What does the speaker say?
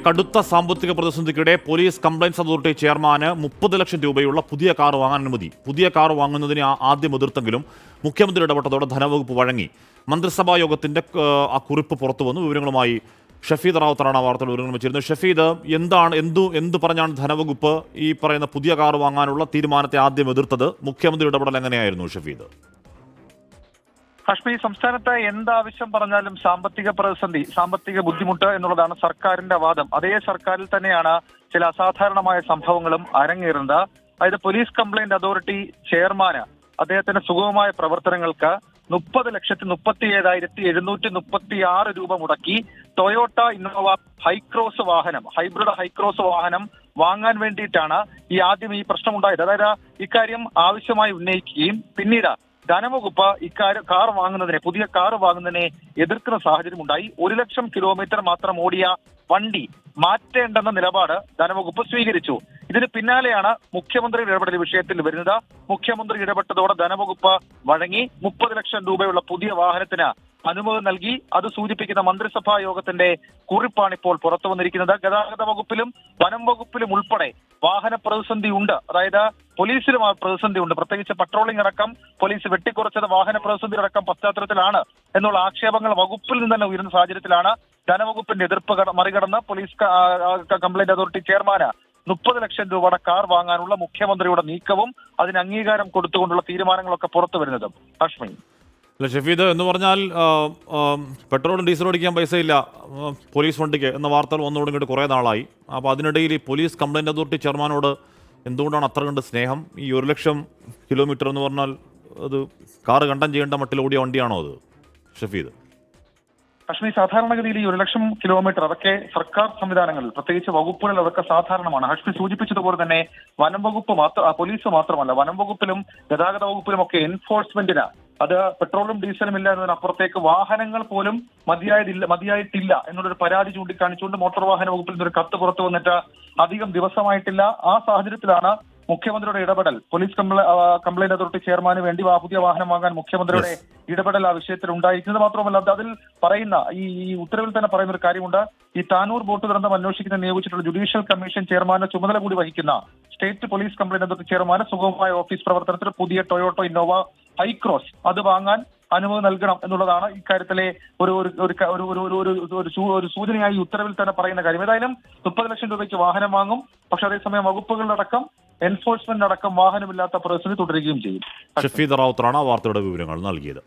കടുത്ത സാമ്പത്തിക പ്രതിസന്ധിക്കിടെ police compliance authority ചെയർമാന് 30 ലക്ഷം രൂപയുള്ള പുതിയ കാർ വാങ്ങാൻ അനുമതി. പുതിയ കാർ വാങ്ങുന്നതിന് ആദ്യം എതിർത്തെങ്കിലും മുഖ്യമന്ത്രി ഇടപെട്ടതോടെ ധനവകുപ്പ് വഴങ്ങി. മന്ത്രിസഭാ യോഗത്തിന്റെ ആ കുറിപ്പ് പുറത്തുവന്നു. വിവരങ്ങളുമായി ഷഫീദ് റാവുത്തറാണ് വാർത്തകൾ വിവരങ്ങൾ വെച്ചിരുന്നത്. ഷഫീദ്, എന്തു പറഞ്ഞാണ് ധനവകുപ്പ് ഈ പറയുന്ന പുതിയ കാർ വാങ്ങാനുള്ള തീരുമാനത്തെ ആദ്യം എതിർത്തത്? മുഖ്യമന്ത്രി ഇടപെടൽ എങ്ങനെയായിരുന്നു ഷഫീദ്? ഹാഷ്മി, സംസ്ഥാനത്ത് എന്താവശ്യം പറഞ്ഞാലും സാമ്പത്തിക ബുദ്ധിമുട്ട് എന്നുള്ളതാണ് സർക്കാരിന്റെ വാദം. അതേ സർക്കാരിൽ തന്നെയാണ് ചില അസാധാരണമായ സംഭവങ്ങളും അരങ്ങേറുന്നത്. അതായത് പോലീസ് കംപ്ലയിന്റ് അതോറിറ്റി ചെയർമാന് അദ്ദേഹത്തിന്റെ സുഗമമായ പ്രവർത്തനങ്ങൾക്ക് 30,37,736 രൂപ മുടക്കി ടൊയോട്ട ഇന്നോവ ഹൈബ്രിഡ് ഹൈക്രോസ് വാഹനം വാങ്ങാൻ വേണ്ടിയിട്ടാണ് ആദ്യം ഈ പ്രശ്നമുണ്ടായത്. അതായത് ഇക്കാര്യം ആവശ്യമായി ഉന്നയിക്കുകയും പിന്നീട് ധനവകുപ്പ് പുതിയ കാർ വാങ്ങുന്നതിനെ എതിർക്കുന്ന സാഹചര്യം ഉണ്ടായി. 1 ലക്ഷം കിലോമീറ്റർ മാത്രം ഓടിയ വണ്ടി മാറ്റേണ്ടെന്ന നിലപാട് ധനവകുപ്പ് സ്വീകരിച്ചു. ഇതിന് പിന്നാലെയാണ് മുഖ്യമന്ത്രിയുടെ ഇടപെടൽ വിഷയത്തിൽ വരുന്നത്. മുഖ്യമന്ത്രി ഇടപെട്ടതോടെ ധനവകുപ്പ് വഴങ്ങി 30 ലക്ഷം രൂപയുള്ള പുതിയ വാഹനത്തിന് അനുമതി നൽകി. അത് സൂചിപ്പിക്കുന്ന മന്ത്രിസഭാ യോഗത്തിന്റെ കുറിപ്പാണ് ഇപ്പോൾ പുറത്തു വന്നിരിക്കുന്നത്. ഗതാഗത വകുപ്പിലും വനം വകുപ്പിലും ഉൾപ്പെടെ വാഹന പ്രതിസന്ധി ഉണ്ട്. അതായത് പോലീസിലും ആ പ്രതിസന്ധി ഉണ്ട്. പ്രത്യേകിച്ച് പട്രോളിംഗ് അടക്കം പോലീസ് വെട്ടിക്കുറച്ചത് വാഹന പ്രതിസന്ധി അടക്കം പശ്ചാത്തലത്തിലാണ് എന്നുള്ള ആക്ഷേപങ്ങൾ വകുപ്പിൽ നിന്ന് തന്നെ ഉയരുന്ന സാഹചര്യത്തിലാണ് ധനവകുപ്പിന്റെ എതിർപ്പ് മറികടന്ന് പോലീസ് കംപ്ലയിന്റ് അതോറിറ്റി ചെയർമാന് 30 ലക്ഷം രൂപയുടെ കാർ വാങ്ങാനുള്ള മുഖ്യമന്ത്രിയുടെ നീക്കവും അതിന് അംഗീകാരം കൊടുത്തുകൊണ്ടുള്ള തീരുമാനങ്ങളൊക്കെ പുറത്തു വരുന്നതും. ഹാഷ്മി, അല്ല ഷഫീദ്, എന്ന് പറഞ്ഞാൽ പെട്രോളും ഡീസലും അടിക്കാൻ പൈസയില്ല പോലീസ് വണ്ടിക്ക് എന്ന വാർത്തകൾ വന്നു തുടങ്ങിയിട്ട് കുറേ നാളായി. അപ്പോൾ അതിനിടയിൽ ഈ പോലീസ് കംപ്ലയിന്റ് അതോറിറ്റി ചെയർമാനോട് എന്തുകൊണ്ടാണ് അത്ര കണ്ട് സ്നേഹം? ഈ 1 ലക്ഷം കിലോമീറ്റർ എന്ന് പറഞ്ഞാൽ അത് കാറ് കണ്ടം ചെയ്യേണ്ട മട്ടിൽ ഓടിയ വണ്ടിയാണോ അത് ഷഫീദ്? ഹാഷ്മി, സാധാരണഗതിയിൽ ഈ 1 ലക്ഷം കിലോമീറ്റർ അതൊക്കെ സർക്കാർ സംവിധാനങ്ങളിൽ പ്രത്യേകിച്ച് വകുപ്പുകളിൽ അതൊക്കെ സാധാരണമാണ്. ഹാഷ്മി സൂചിപ്പിച്ചതുപോലെ തന്നെ വനം വകുപ്പ് പോലീസ് മാത്രമല്ല, വനം വകുപ്പിലും ഗതാഗത വകുപ്പിലും ഒക്കെ എൻഫോഴ്സ്മെന്റിന് അത് പെട്രോളും ഡീസലും ഇല്ല എന്നതിനപ്പുറത്തേക്ക് വാഹനങ്ങൾ പോലും മതിയായിട്ടില്ല എന്നുള്ളൊരു പരാതി ചൂണ്ടിക്കാണിച്ചുകൊണ്ട് മോട്ടോർ വാഹന വകുപ്പിൽ നിന്നൊരു കത്ത് പുറത്തു വന്നിട്ട് അധികം ദിവസമായിട്ടില്ല. ആ സാഹചര്യത്തിലാണ് മുഖ്യമന്ത്രിയുടെ ഇടപെടൽ. പോലീസ് കംപ്ലയിന്റ് അതോറിറ്റി ചെയർമാന് വേണ്ടി പുതിയ വാഹനം വാങ്ങാൻ മുഖ്യമന്ത്രിയുടെ ഇടപെടൽ ആ വിഷയത്തിൽ ഉണ്ടായിരിക്കുന്നത് മാത്രമല്ല, അതിൽ പറയുന്ന ഈ ഉത്തരവിൽ തന്നെ പറയുന്ന ഒരു കാര്യമുണ്ട്. ഈ താനൂർ ബോട്ട് ദുരന്തം അന്വേഷിക്കുന്ന നിയോഗിച്ചിട്ടുള്ള ജുഡീഷ്യൽ കമ്മീഷൻ ചെയർമാന്റെ ചുമതല കൂടി വഹിക്കുന്ന സ്റ്റേറ്റ് പോലീസ് കംപ്ലയിന്റ് അതോറിറ്റി ചെയർമാന് സുഗമമായ ഓഫീസ് പ്രവർത്തനത്തിൽ പുതിയ ടൊയോട്ടോ ഇന്നോവ ഹൈക്രോസ് അത് വാങ്ങാൻ അനുമതി നൽകണം എന്നുള്ളതാണ് ഇക്കാര്യത്തിലെ ഒരു സൂചനയായി ഉത്തരവിൽ തന്നെ പറയുന്ന കാര്യം. ഏതായാലും 30 ലക്ഷം രൂപയ്ക്ക് വാഹനം വാങ്ങും. പക്ഷെ അതേസമയം വകുപ്പുകളിലടക്കം എൻഫോഴ്സ്മെന്റ് അടക്കം വാഹനമില്ലാത്ത പ്രതിസന്ധി തുടരുകയും ചെയ്യും. ഷഫീദ് റാവുത്തറാണ് വാർത്തയുടെ വിവരങ്ങൾ നൽകിയത്.